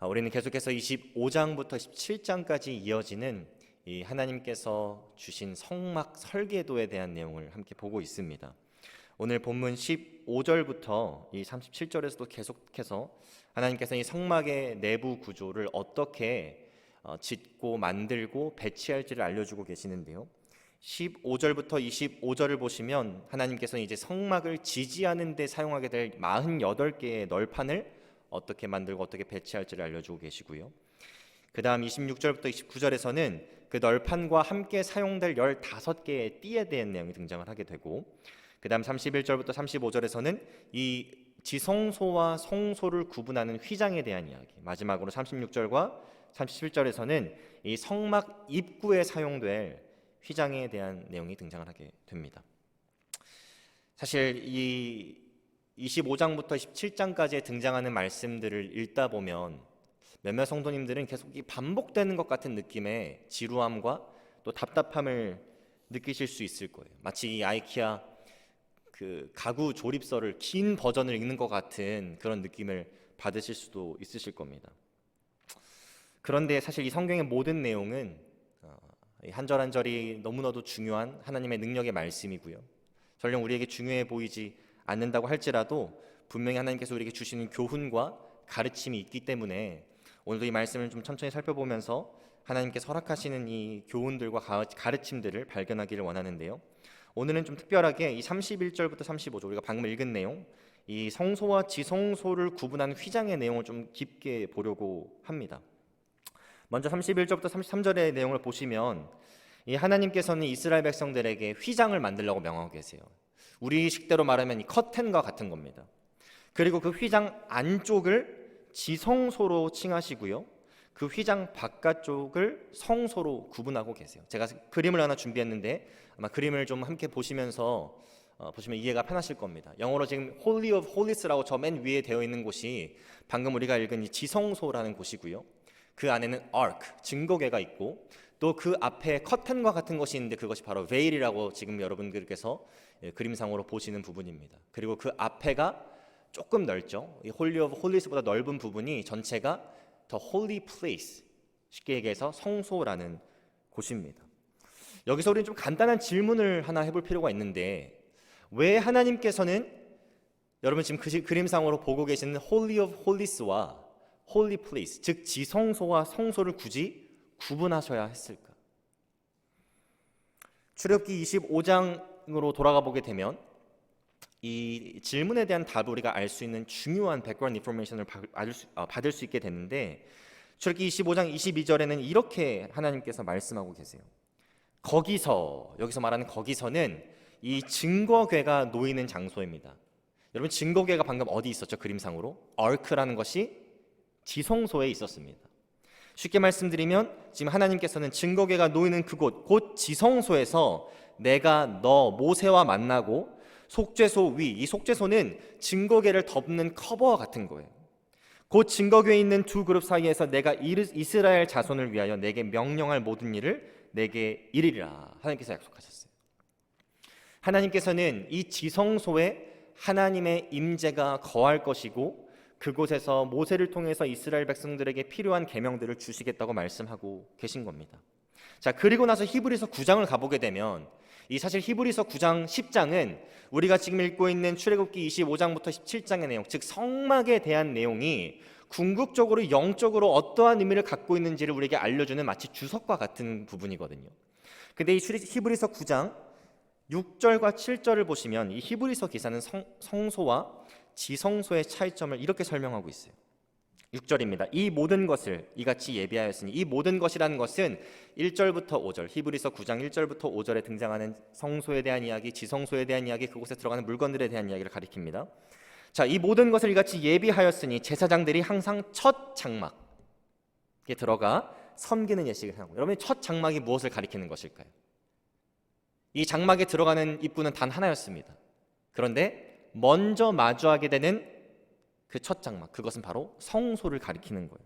우리는 계속해서 25장부터 17장까지 이어지는 이 하나님께서 주신 성막 설계도에 대한 내용을 함께 보고 있습니다. 오늘 본문 15절부터 이 37절에서도 계속해서 하나님께서 이 성막의 내부 구조를 어떻게 짓고 만들고 배치할지를 알려주고 계시는데요. 15절부터 25절을 보시면 하나님께서는 이제 성막을 지지하는 데 사용하게 될 48개의 널판을 어떻게 만들고 어떻게 배치할지를 알려주고 계시고요. 그 다음 26절부터 29절에서는 그 널판과 함께 사용될 15개의 띠에 대한 내용이 등장을 하게 되고, 그 다음 31절부터 35절에서는 이 지성소와 성소를 구분하는 휘장에 대한 이야기, 마지막으로 36절과 37절에서는 이 성막 입구에 사용될 휘장에 대한 내용이 등장을 하게 됩니다. 사실 이 25장부터 17장까지에 등장하는 말씀들을 읽다 보면 몇몇 성도님들은 계속 이 반복되는 것 같은 느낌의 지루함과 또 답답함을 느끼실 수 있을 거예요. 마치 이 아이키아 그 가구 조립서를 긴 버전을 읽는 것 같은 그런 느낌을 받으실 수도 있으실 겁니다. 그런데 사실 이 성경의 모든 내용은 한 절 한 절이 너무나도 중요한 하나님의 능력의 말씀이고요. 설령 우리에게 중요해 보이지 않는다고 할지라도 분명히 하나님께서 우리에게 주시는 교훈과 가르침이 있기 때문에 오늘도 이 말씀을 좀 천천히 살펴보면서 하나님께서 허락하시는 이 교훈들과 가르침들을 발견하기를 원하는데요. 오늘은 좀 특별하게 이 31절부터 35절 우리가 방금 읽은 내용, 이 성소와 지성소를 구분하는 휘장의 내용을 좀 깊게 보려고 합니다. 먼저 31절부터 33절의 내용을 보시면 이 하나님께서는 이스라엘 백성들에게 휘장을 만들라고 명하고 계세요. 우리 식대로 말하면 이 커튼과 같은 겁니다. 그리고 그 휘장 안쪽을 지성소로 칭하시고요, 그 휘장 바깥쪽을 성소로 구분하고 계세요. 제가 그림을 하나 준비했는데 아마 그림을 좀 함께 보시면서 보시면 이해가 편하실 겁니다. 영어로 지금 Holy of Holies라고 저 맨 위에 되어 있는 곳이 방금 우리가 읽은 이 지성소라는 곳이고요, 그 안에는 Ark, 증거궤가 있고 또 그 앞에 커튼과 같은 것이 있는데 그것이 바로 베일이라고 지금 여러분들께서 그림상으로 보시는 부분입니다. 그리고 그 앞에가 조금 넓죠. 이 Holy of Holies보다 넓은 부분이 전체가 The Holy Place, 쉽게 얘기해서 성소라는 곳입니다. 여기서 우리는 좀 간단한 질문을 하나 해볼 필요가 있는데, 왜 하나님께서는 여러분 지금 그 그림상으로 보고 계시는 Holy of Holies와 Holy Place, 즉 지성소와 성소를 굳이 구분하셔야 했을까? 출애굽기 25장으로 돌아가 보게 되면 이 질문에 대한 답을 우리가 알 수 있는 중요한 백그라운드 인포메이션을 받을 수 있게 되는데, 출애굽기 25장 22절에는 이렇게 하나님께서 말씀하고 계세요. 여기서 말하는 거기서는 이 증거궤가 놓이는 장소입니다. 여러분 증거궤가 방금 어디 있었죠? 그림상으로 아크라는 것이 지성소에 있었습니다. 쉽게 말씀드리면 지금 하나님께서는 증거궤가 놓이는 그곳, 곧 지성소에서 내가 너 모세와 만나고 속죄소 위, 이 속죄소는 증거궤를 덮는 커버 같은 거예요. 곧 증거궤에 있는 두 그룹 사이에서 내가 이스라엘 자손을 위하여 내게 명령할 모든 일을 내게 이르리라, 하나님께서 약속하셨어요. 하나님께서는 이 지성소에 하나님의 임재가 거할 것이고 그곳에서 모세를 통해서 이스라엘 백성들에게 필요한 계명들을 주시겠다고 말씀하고 계신 겁니다. 자, 그리고 나서 히브리서 9장을 가보게 되면 이 사실 히브리서 9장 10장은 우리가 지금 읽고 있는 출애굽기 25장부터 17장의 내용, 즉 성막에 대한 내용이 궁극적으로 영적으로 어떠한 의미를 갖고 있는지를 우리에게 알려주는 마치 주석과 같은 부분이거든요. 근데 이 히브리서 9장 6절과 7절을 보시면 이 히브리서 기사는 성소와 지성소의 차이점을 이렇게 설명하고 있어요. 6절입니다. 이 모든 것을 이같이 예비하였으니, 이 모든 것이라는 것은 1절부터 5절, 히브리서 9장 1절부터 5절에 등장하는 성소에 대한 이야기, 지성소에 대한 이야기, 그곳에 들어가는 물건들에 대한 이야기를 가리킵니다. 자, 이 모든 것을 이같이 예비하였으니 제사장들이 항상 첫 장막에 들어가 섬기는 예식을 하고, 여러분이 첫 장막이 무엇을 가리키는 것일까요? 이 장막에 들어가는 입구는 단 하나였습니다. 그런데 먼저 마주하게 되는 그 첫 장막, 그것은 바로 성소를 가리키는 거예요.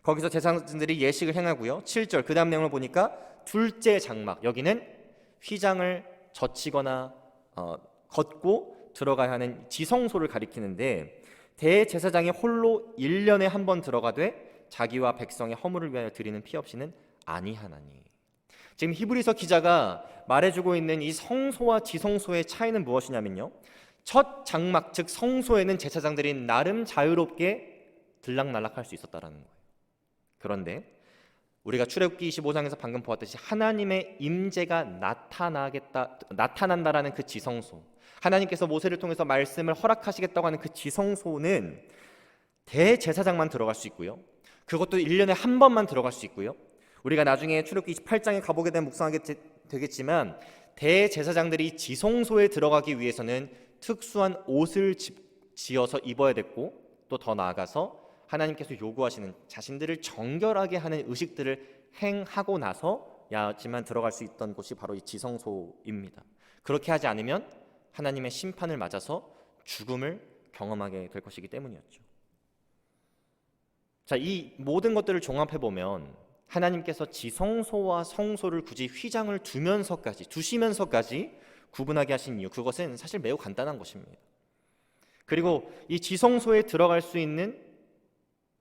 거기서 제사장들이 예식을 행하고요. 7절 그 다음 내용을 보니까 둘째 장막, 여기는 휘장을 젖히거나 걷고 들어가야 하는 지성소를 가리키는데, 대제사장이 홀로 1년에 한 번 들어가되 자기와 백성의 허물을 위하여 드리는 피 없이는 아니하나니. 지금 히브리서 기자가 말해주고 있는 이 성소와 지성소의 차이는 무엇이냐면요, 첫 장막 즉 성소에는 제사장들이 나름 자유롭게 들락날락할 수 있었다라는 거예요. 그런데 우리가 출애굽기 25장에서 방금 보았듯이 하나님의 임재가 나타난다라는 그 지성소, 하나님께서 모세를 통해서 말씀을 허락하시겠다고 하는 그 지성소는 대제사장만 들어갈 수 있고요, 그것도 1년에 한 번만 들어갈 수 있고요, 우리가 나중에 출애굽기 28장에 가보게 되면 묵상하게 되겠지만 대제사장들이 지성소에 들어가기 위해서는 특수한 옷을 지어서 입어야 됐고, 또 더 나아가서 하나님께서 요구하시는 자신들을 정결하게 하는 의식들을 행하고 나서야지만 들어갈 수 있던 곳이 바로 이 지성소입니다. 그렇게 하지 않으면 하나님의 심판을 맞아서 죽음을 경험하게 될 것이기 때문이었죠. 자, 이 모든 것들을 종합해보면 하나님께서 지성소와 성소를 굳이 휘장을 두시면서까지 구분하게 하신 이유, 그것은 사실 매우 간단한 것입니다. 그리고 이 지성소에 들어갈 수 있는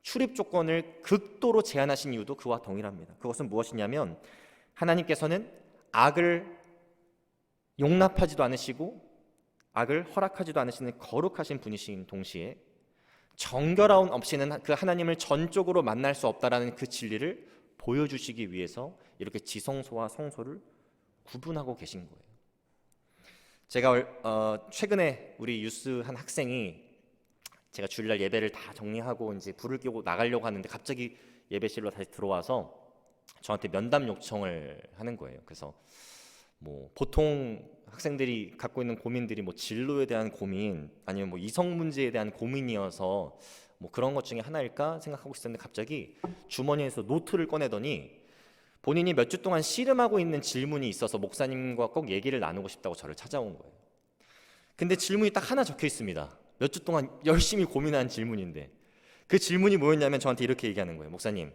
출입 조건을 극도로 제한하신 이유도 그와 동일합니다. 그것은 무엇이냐면 하나님께서는 악을 용납하지도 않으시고 악을 허락하지도 않으시는 거룩하신 분이신 동시에 정결함 없이는 그 하나님을 전적으로 만날 수 없다라는 그 진리를 보여주시기 위해서 이렇게 지성소와 성소를 구분하고 계신 거예요. 제가 최근에 우리 유스 한 학생이, 제가 주일날 예배를 다 정리하고 이제 불을 끄고 나가려고 하는데 갑자기 예배실로 다시 들어와서 저한테 면담 요청을 하는 거예요. 그래서 뭐 보통 학생들이 갖고 있는 고민들이 뭐 진로에 대한 고민, 아니면 뭐 이성 문제에 대한 고민이어서 뭐 그런 것 중에 하나일까 생각하고 있었는데, 갑자기 주머니에서 노트를 꺼내더니 본인이 몇 주 동안 씨름하고 있는 질문이 있어서 목사님과 꼭 얘기를 나누고 싶다고 저를 찾아온 거예요. 근데 질문이 딱 하나 적혀 있습니다. 몇 주 동안 열심히 고민한 질문인데, 그 질문이 뭐였냐면 저한테 이렇게 얘기하는 거예요. 목사님,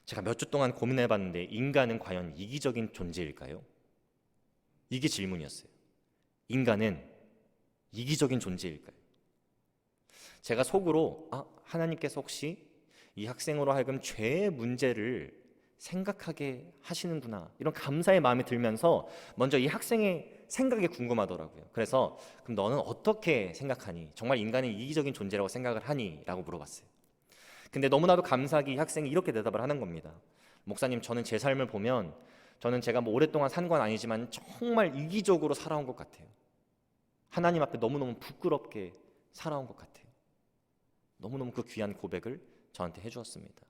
제가 몇 주 동안 고민해봤는데 인간은 과연 이기적인 존재일까요? 이게 질문이었어요. 인간은 이기적인 존재일까요? 제가 속으로 하나님께서 혹시 이 학생으로 하여금 죄의 문제를 생각하게 하시는구나, 이런 감사의 마음이 들면서 먼저 이 학생의 생각이 궁금하더라고요. 그래서 그럼 너는 어떻게 생각하니? 정말 인간은 이기적인 존재라고 생각을 하니? 라고 물어봤어요. 근데 너무나도 감사하게 이 학생이 이렇게 대답을 하는 겁니다. 목사님, 저는 제 삶을 보면 저는 제가 뭐 오랫동안 산 건 아니지만 정말 이기적으로 살아온 것 같아요. 하나님 앞에 너무너무 부끄럽게 살아온 것 같아요. 너무너무 그 귀한 고백을 저한테 해주었습니다.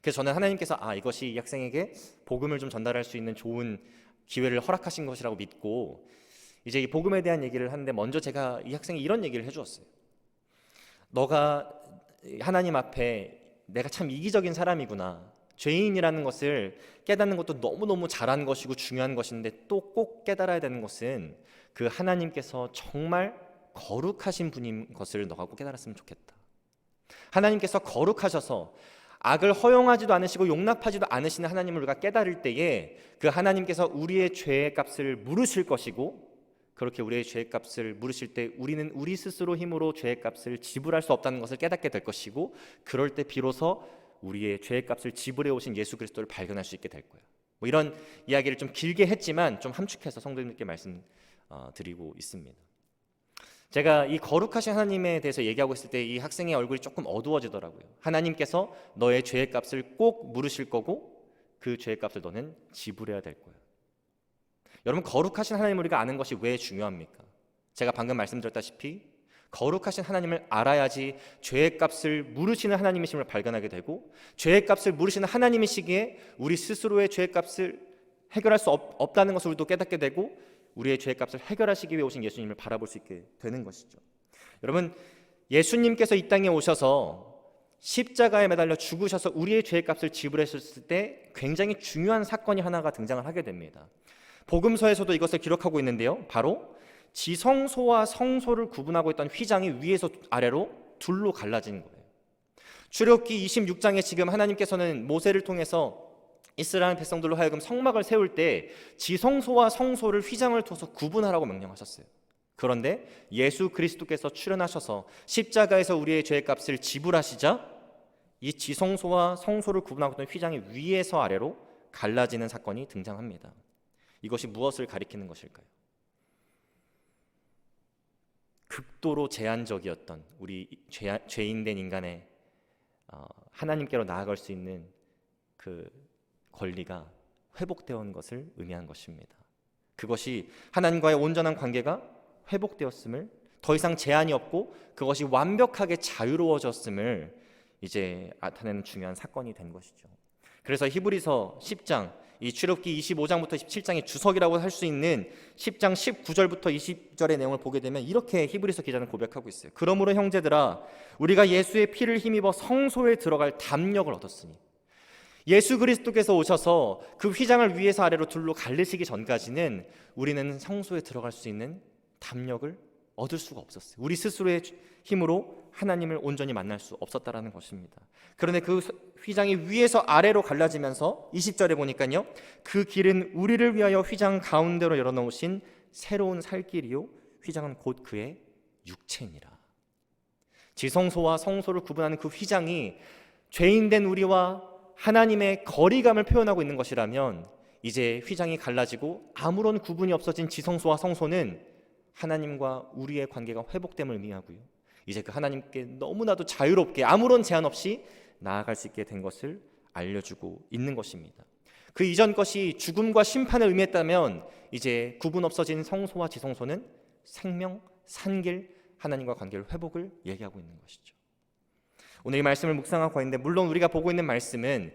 그래서 저는 하나님께서 이것이 이 학생에게 복음을 좀 전달할 수 있는 좋은 기회를 허락하신 것이라고 믿고 이제 이 복음에 대한 얘기를 하는데, 먼저 제가 이 학생이 이런 얘기를 해주었어요. 너가 하나님 앞에 내가 참 이기적인 사람이구나, 죄인이라는 것을 깨닫는 것도 너무너무 잘한 것이고 중요한 것인데, 또 꼭 깨달아야 되는 것은 그 하나님께서 정말 거룩하신 분인 것을 너가 꼭 깨달았으면 좋겠다. 하나님께서 거룩하셔서 악을 허용하지도 않으시고 용납하지도 않으시는 하나님을 우리가 깨달을 때에 그 하나님께서 우리의 죄의 값을 물으실 것이고, 그렇게 우리의 죄의 값을 물으실 때 우리는 우리 스스로 힘으로 죄의 값을 지불할 수 없다는 것을 깨닫게 될 것이고, 그럴 때 비로소 우리의 죄의 값을 지불해 오신 예수 그리스도를 발견할 수 있게 될 거예요. 뭐 이런 이야기를 좀 길게 했지만 좀 함축해서 성도님들께 말씀드리고 있습니다. 제가 이 거룩하신 하나님에 대해서 얘기하고 있을 때 이 학생의 얼굴이 조금 어두워지더라고요. 하나님께서 너의 죄의 값을 꼭 물으실 거고 그 죄의 값을 너는 지불해야 될 거야. 여러분, 거룩하신 하나님을 우리가 아는 것이 왜 중요합니까? 제가 방금 말씀드렸다시피 거룩하신 하나님을 알아야지 죄의 값을 물으시는 하나님이심을 발견하게 되고, 죄의 값을 물으시는 하나님이시기에 우리 스스로의 죄의 값을 해결할 수 없다는 것을 우리도 깨닫게 되고, 우리의 죄의 값을 해결하시기 위해 오신 예수님을 바라볼 수 있게 되는 것이죠. 여러분, 예수님께서 이 땅에 오셔서 십자가에 매달려 죽으셔서 우리의 죄의 값을 지불하셨을 때 굉장히 중요한 사건이 하나가 등장을 하게 됩니다. 복음서에서도 이것을 기록하고 있는데요, 바로 지성소와 성소를 구분하고 있던 휘장이 위에서 아래로 둘로 갈라진 거예요. 출애굽기 26장에 지금 하나님께서는 모세를 통해서 이스라엘 백성들로 하여금 성막을 세울 때 지성소와 성소를 휘장을 둬서 구분하라고 명령하셨어요. 그런데 예수 그리스도께서 출현하셔서 십자가에서 우리의 죄의 값을 지불하시자 이 지성소와 성소를 구분하고 있던 휘장이 위에서 아래로 갈라지는 사건이 등장합니다. 이것이 무엇을 가리키는 것일까요? 극도로 제한적이었던 우리 죄인된 인간의 하나님께로 나아갈 수 있는 그 권리가 회복되어 온 것을 의미한 것입니다. 그것이 하나님과의 온전한 관계가 회복되었음을, 더 이상 제한이 없고 그것이 완벽하게 자유로워졌음을 이제 나타내는 중요한 사건이 된 것이죠. 그래서 히브리서 10장, 이 출애굽기 25장부터 17장의 주석이라고 할 수 있는 10장 19절부터 20절의 내용을 보게 되면 이렇게 히브리서 기자는 고백하고 있어요. 그러므로 형제들아, 우리가 예수의 피를 힘입어 성소에 들어갈 담력을 얻었으니, 예수 그리스도께서 오셔서 그 휘장을 위에서 아래로 둘로 갈리시기 전까지는 우리는 성소에 들어갈 수 있는 담력을 얻을 수가 없었어요. 우리 스스로의 힘으로 하나님을 온전히 만날 수 없었다라는 것입니다. 그런데 그 휘장이 위에서 아래로 갈라지면서 20절에 보니까요, 그 길은 우리를 위하여 휘장 가운데로 열어놓으신 새로운 살 길이요, 휘장은 곧 그의 육체니라. 지성소와 성소를 구분하는 그 휘장이 죄인된 우리와 하나님의 거리감을 표현하고 있는 것이라면, 이제 휘장이 갈라지고 아무런 구분이 없어진 지성소와 성소는 하나님과 우리의 관계가 회복됨을 의미하고요, 이제 그 하나님께 너무나도 자유롭게 아무런 제한 없이 나아갈 수 있게 된 것을 알려주고 있는 것입니다. 그 이전 것이 죽음과 심판을 의미했다면, 이제 구분 없어진 성소와 지성소는 생명, 산길, 하나님과 관계를 회복을 얘기하고 있는 것이죠. 오늘 이 말씀을 묵상하고 있는데, 물론 우리가 보고 있는 말씀은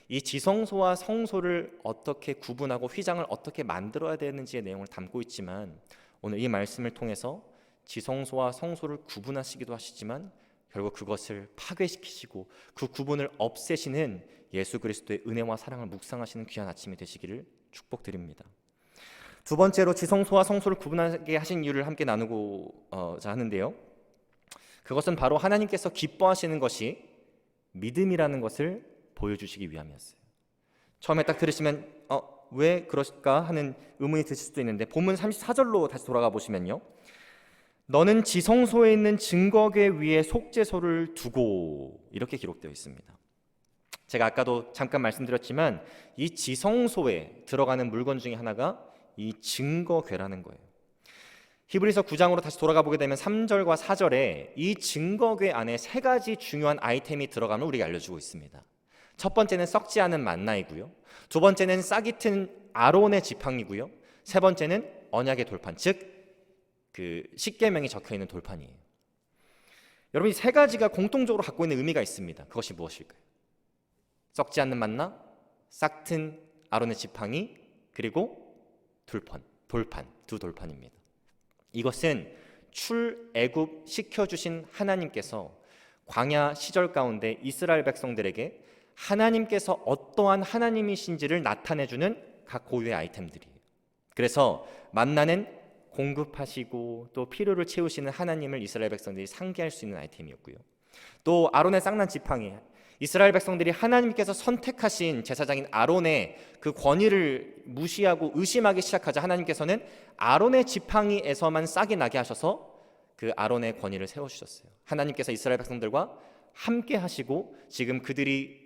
이 지성소와 성소를 어떻게 구분하고 휘장을 어떻게 만들어야 되는지의 내용을 담고 있지만, 오늘 이 말씀을 통해서 지성소와 성소를 구분하시기도 하시지만 결국 그것을 파괴시키시고 그 구분을 없애시는 예수 그리스도의 은혜와 사랑을 묵상하시는 귀한 아침이 되시기를 축복드립니다. 두 번째로 지성소와 성소를 구분하게 하신 이유를 함께 나누고자 하는데요, 그것은 바로 하나님께서 기뻐하시는 것이 믿음이라는 것을 보여주시기 위함이었어요. 처음에 딱 들으시면 왜 그럴까 하는 의문이 드실 수도 있는데, 본문 34절로 다시 돌아가 보시면요, 너는 지성소에 있는 증거궤 위에 속죄소를 두고, 이렇게 기록되어 있습니다. 제가 아까도 잠깐 말씀드렸지만 이 지성소에 들어가는 물건 중에 하나가 이 증거궤라는 거예요. 히브리서 9장으로 다시 돌아가 보게 되면 3절과 4절에 이 증거궤 안에 세 가지 중요한 아이템이 들어감을 우리가 알려주고 있습니다. 첫 번째는 썩지 않은 만나이고요, 두 번째는 싹이 튼 아론의 지팡이고요, 세 번째는 언약의 돌판, 즉 그 십계명이 적혀있는 돌판이에요. 여러분, 이 세 가지가 공통적으로 갖고 있는 의미가 있습니다. 그것이 무엇일까요? 썩지 않는 만나, 싹 튼 아론의 지팡이, 그리고 돌판, 두 돌판입니다. 이것은 출애굽 시켜주신 하나님께서 광야 시절 가운데 이스라엘 백성들에게 하나님께서 어떠한 하나님이신지를 나타내주는 각 고유의 아이템들이에요. 그래서 만나는 공급하시고 또 필요를 채우시는 하나님을 이스라엘 백성들이 상기할 수 있는 아이템이었고요, 또 아론의 쌍난 지팡이, 이스라엘 백성들이 하나님께서 선택하신 제사장인 아론의 그 권위를 무시하고 의심하기 시작하자 하나님께서는 아론의 지팡이에서만 싹이 나게 하셔서 그 아론의 권위를 세워주셨어요. 하나님께서 이스라엘 백성들과 함께 하시고 지금 그들이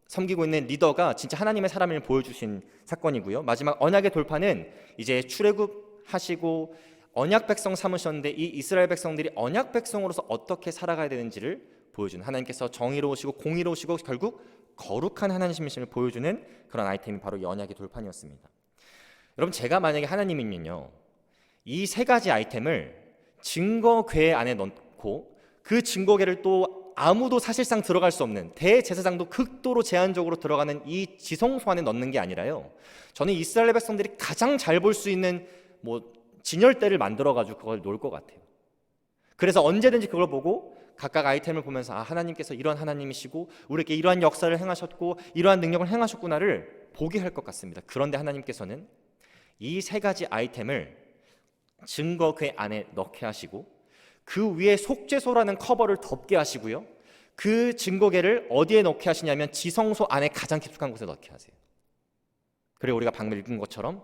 섬기고 있는 리더가 진짜 하나님의 사람을 보여주신 사건이고요, 마지막 언약의 돌판은 이제 출애굽 하시고 언약 백성 삼으셨는데 이 이스라엘 백성들이 언약 백성으로서 어떻게 살아가야 되는지를 보여주는, 하나님께서 정의로우시고 공의로우시고 결국 거룩한 하나님이심을 보여주는 그런 아이템이 바로 이 언약의 돌판이었습니다. 여러분, 제가 만약에 하나님이면요, 이 세 가지 아이템을 증거궤 안에 넣고 그 증거궤를 또 아무도 사실상 들어갈 수 없는, 대제사장도 극도로 제한적으로 들어가는 이 지성소 안에 넣는 게 아니라요, 저는 이스라엘 백성들이 가장 잘 볼 수 있는 진열대를 만들어가지고 그걸 놓을 것 같아요. 그래서 언제든지 그걸 보고 각각 아이템을 보면서 하나님께서 이러한 하나님이시고 우리에게 이러한 역사를 행하셨고 이러한 능력을 행하셨구나를 보게 할 것 같습니다. 그런데 하나님께서는 이 세 가지 아이템을 증거궤 안에 넣게 하시고 그 위에 속죄소라는 커버를 덮게 하시고요, 그 증거궤를 어디에 넣게 하시냐면 지성소 안에 가장 깊숙한 곳에 넣게 하세요. 그리고 우리가 방금 읽은 것처럼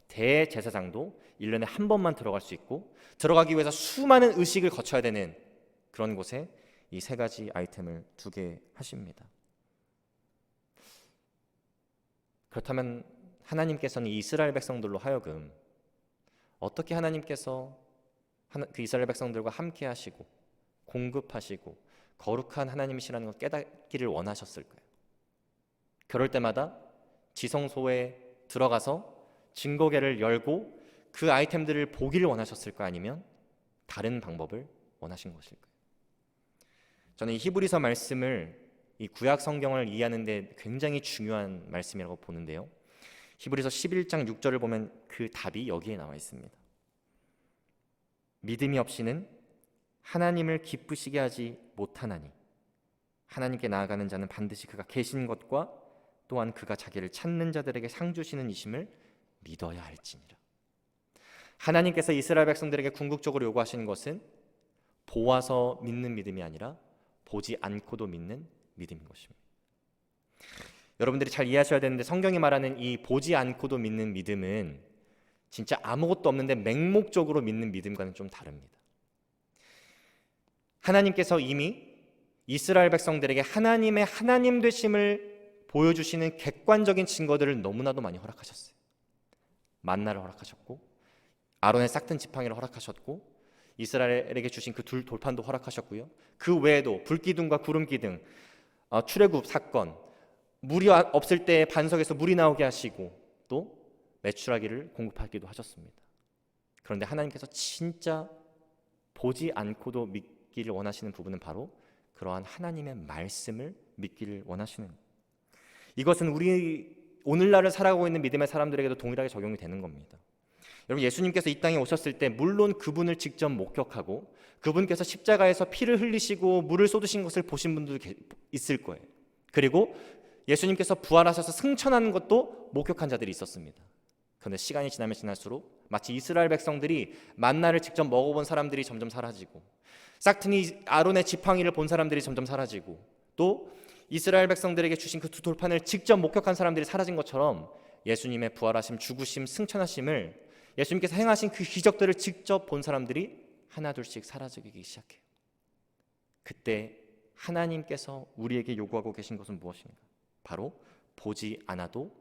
대제사장도 1년에 한 번만 들어갈 수 있고, 들어가기 위해서 수많은 의식을 거쳐야 되는 그런 곳에 이 세 가지 아이템을 두게 하십니다. 그렇다면 하나님께서는 이 이스라엘 백성들로 하여금 어떻게 하나님께서 그 이스라엘 백성들과 함께 하시고 공급하시고 거룩한 하나님이시라는 걸 깨닫기를 원하셨을까요? 그럴 때마다 지성소에 들어가서 증거계를 열고 그 아이템들을 보기를 원하셨을까? 아니면 다른 방법을 원하신 것일까요? 저는 이 히브리서 말씀을 이 구약 성경을 이해하는 데 굉장히 중요한 말씀이라고 보는데요. 히브리서 11장 6절을 보면 그 답이 여기에 나와 있습니다. 믿음이 없이는 하나님을 기쁘시게 하지 못하나니 하나님께 나아가는 자는 반드시 그가 계신 것과 또한 그가 자기를 찾는 자들에게 상 주시는 이심을 믿어야 할지니라. 하나님께서 이스라엘 백성들에게 궁극적으로 요구하시는 것은 보아서 믿는 믿음이 아니라 보지 않고도 믿는 믿음인 것입니다. 여러분들이 잘 이해하셔야 되는데, 성경이 말하는 이 보지 않고도 믿는 믿음은 진짜 아무것도 없는데 맹목적으로 믿는 믿음과는 좀 다릅니다. 하나님께서 이미 이스라엘 백성들에게 하나님의 하나님 되심을 보여주시는 객관적인 증거들을 너무나도 많이 허락하셨어요. 만나를 허락하셨고 아론의 싹튼 지팡이를 허락하셨고 이스라엘에게 주신 그 돌판도 허락하셨고요. 그 외에도 불기둥과 구름기둥, 출애굽 사건, 물이 없을 때 반석에서 물이 나오게 하시고 또 메추라기를 공급하기도 하셨습니다. 그런데 하나님께서 진짜 보지 않고도 믿기를 원하시는 부분은 바로 그러한 하나님의 말씀을 믿기를 원하시는 거예요. 이것은 우리 오늘날을 살아가고 있는 믿음의 사람들에게도 동일하게 적용이 되는 겁니다. 여러분, 예수님께서 이 땅에 오셨을 때 물론 그분을 직접 목격하고 그분께서 십자가에서 피를 흘리시고 물을 쏟으신 것을 보신 분들도 있을 거예요. 그리고 예수님께서 부활하셔서 승천하는 것도 목격한 자들이 있었습니다. 그런데 시간이 지나면 지날수록 마치 이스라엘 백성들이 만나를 직접 먹어본 사람들이 점점 사라지고 싹트니 아론의 지팡이를 본 사람들이 점점 사라지고 또 이스라엘 백성들에게 주신 그 두 돌판을 직접 목격한 사람들이 사라진 것처럼 예수님의 부활하심, 죽으심, 승천하심을 예수님께서 행하신 그 기적들을 직접 본 사람들이 하나둘씩 사라지기 시작해요. 그때 하나님께서 우리에게 요구하고 계신 것은 무엇인가? 바로 보지 않아도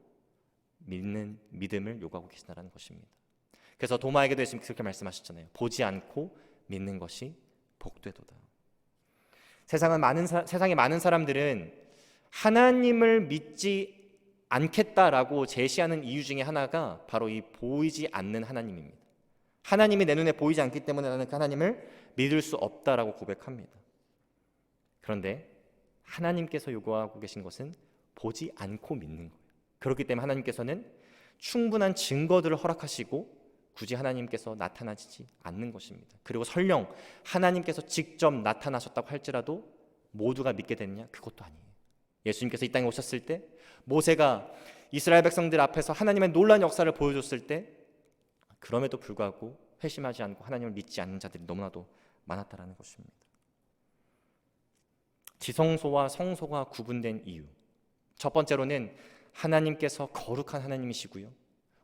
믿는 믿음을 요구하고 계신다는 것입니다. 그래서 도마에게도 예수님 그렇게 말씀하셨잖아요. 보지 않고 믿는 것이 복되도다. 세상의 많은 사람들은 하나님을 믿지 않겠다라고 제시하는 이유 중에 하나가 바로 이 보이지 않는 하나님입니다. 하나님이 내 눈에 보이지 않기 때문에 나는 그 하나님을 믿을 수 없다라고 고백합니다. 그런데 하나님께서 요구하고 계신 것은 보지 않고 믿는 거예요. 그렇기 때문에 하나님께서는 충분한 증거들을 허락하시고 굳이 하나님께서 나타나지 않는 것입니다. 그리고 설령 하나님께서 직접 나타나셨다고 할지라도 모두가 믿게 됐냐? 그것도 아니에요. 예수님께서 이 땅에 오셨을 때 모세가 이스라엘 백성들 앞에서 하나님의 놀라운 역사를 보여줬을 때 그럼에도 불구하고 회심하지 않고 하나님을 믿지 않는 자들이 너무나도 많았다라는 것입니다. 지성소와 성소가 구분된 이유, 첫 번째로는 하나님께서 거룩한 하나님이시고요,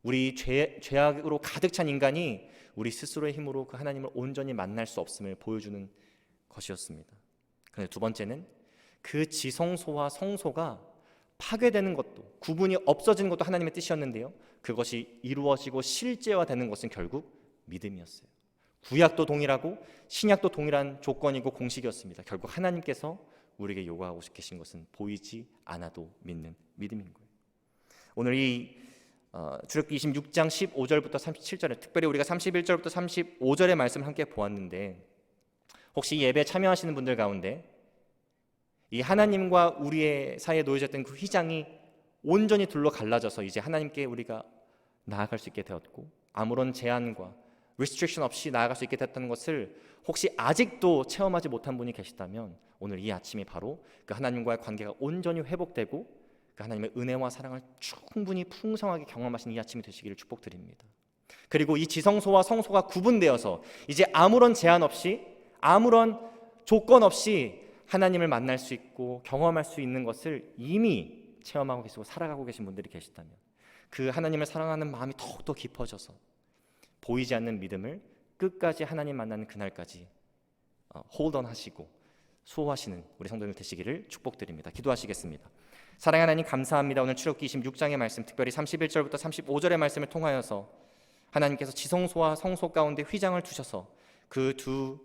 우리 죄악으로 가득 찬 인간이 우리 스스로의 힘으로 그 하나님을 온전히 만날 수 없음을 보여주는 것이었습니다. 그런데 두 번째는 그 지성소와 성소가 파괴되는 것도, 구분이 없어지는 것도 하나님의 뜻이었는데요, 그것이 이루어지고 실제화되는 것은 결국 믿음이었어요. 구약도 동일하고 신약도 동일한 조건이고 공식이었습니다. 결국 하나님께서 우리에게 요구하고 계신 것은 보이지 않아도 믿는 믿음인 거예요. 오늘 이 출애굽기 26장 15절부터 37절에, 특별히 우리가 31절부터 35절의 말씀을 함께 보았는데, 혹시 예배에 참여하시는 분들 가운데 이 하나님과 우리의 사이에 놓여졌던 그 휘장이 온전히 둘로 갈라져서 이제 하나님께 우리가 나아갈 수 있게 되었고 아무런 제한과 restriction 없이 나아갈 수 있게 됐다는 것을 혹시 아직도 체험하지 못한 분이 계시다면 오늘 이 아침이 바로 그 하나님과의 관계가 온전히 회복되고 그 하나님의 은혜와 사랑을 충분히 풍성하게 경험하시는 이 아침이 되시기를 축복드립니다. 그리고 이 지성소와 성소가 구분되어서 이제 아무런 제한 없이 아무런 조건 없이 하나님을 만날 수 있고 경험할 수 있는 것을 이미 체험하고 계시고 살아가고 계신 분들이 계시다면 그 하나님을 사랑하는 마음이 더욱더 깊어져서 보이지 않는 믿음을 끝까지 하나님 만나는 그날까지 hold on 하시고 수호하시는 우리 성도들 되시기를 축복드립니다. 기도하시겠습니다. 사랑하는 하나님, 감사합니다. 오늘 출애굽기 26장의 말씀, 특별히 31절부터 35절의 말씀을 통하여서 하나님께서 지성소와 성소 가운데 휘장을 두셔서 그 두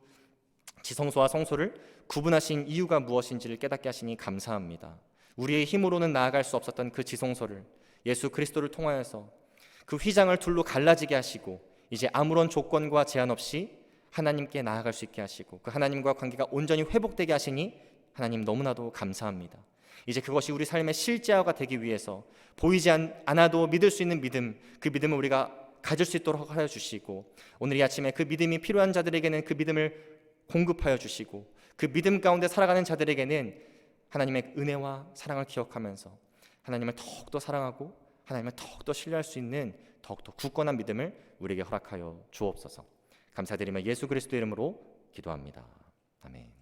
지성소와 성소를 구분하신 이유가 무엇인지를 깨닫게 하시니 감사합니다. 우리의 힘으로는 나아갈 수 없었던 그 지성소를 예수 그리스도를 통하여서 그 휘장을 둘로 갈라지게 하시고 이제 아무런 조건과 제한 없이 하나님께 나아갈 수 있게 하시고 그 하나님과 관계가 온전히 회복되게 하시니 하나님 너무나도 감사합니다. 이제 그것이 우리 삶의 실제화가 되기 위해서 보이지 않아도 믿을 수 있는 믿음, 그 믿음을 우리가 가질 수 있도록 하여 주시고 오늘 이 아침에 그 믿음이 필요한 자들에게는 그 믿음을 공급하여 주시고 그 믿음 가운데 살아가는 자들에게는 하나님의 은혜와 사랑을 기억하면서 하나님을 더욱더 사랑하고 하나님을 더욱더 신뢰할 수 있는 더욱더 굳건한 믿음을 우리에게 허락하여 주옵소서. 감사드리며 예수 그리스도 이름으로 기도합니다. 아멘.